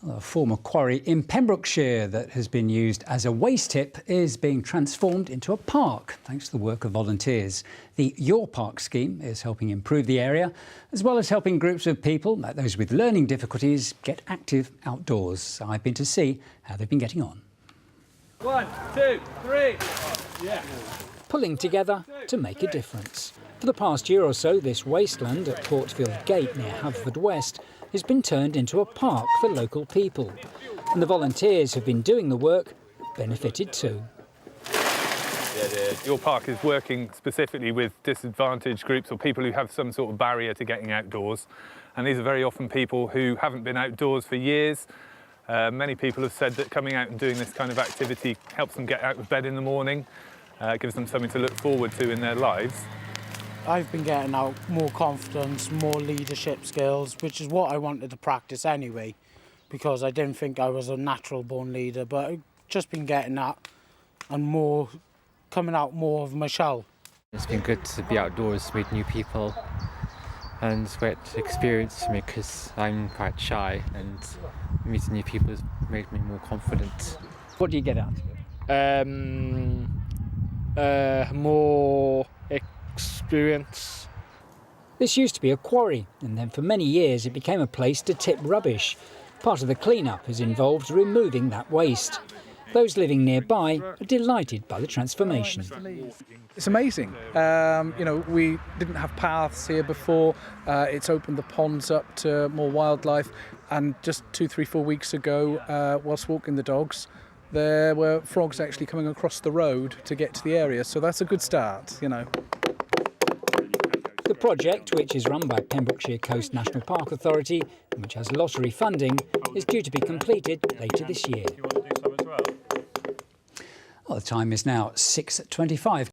A former quarry in Pembrokeshire that has been used as a waste tip is being transformed into a park thanks to the work of volunteers. The Your Park scheme is helping improve the area, as well as helping groups of people, like those with learning difficulties, get active outdoors. I've been to see how they've been getting on. 1, 2, 3. Yeah. Pulling together to make a difference. For the past year or so, this wasteland at Portfield Gate near Haverfordwest has been turned into a park for local people. And the volunteers who've been doing the work benefited too. Your Park is working specifically with disadvantaged groups or people who have some sort of barrier to getting outdoors. And these are very often people who haven't been outdoors for years. Many people have said that coming out and doing this kind of activity helps them get out of bed in the morning, gives them something to look forward to in their lives. I've been getting out more confidence, more leadership skills, which is what I wanted to practice anyway, because I didn't think I was a natural born leader, but I've just been getting that and more, coming out more of my shell. It's been good to be outdoors, meet new people, and it's a great experience for me because I'm quite shy, and meeting new people has made me more confident. What do you get out of it? More experience. This used to be a quarry, and then for many years it became a place to tip rubbish. Part of the clean-up has involved removing that waste. Those living nearby are delighted by the transformation. It's amazing. We didn't have paths here before. It's opened the ponds up to more wildlife. And just 2, 3, 4 weeks ago, whilst walking the dogs, there were frogs actually coming across the road to get to the area. So that's a good start, The project, which is run by Pembrokeshire Coast National Park Authority and which has lottery funding, is due to be completed later this year. Well, the time is now 6:25.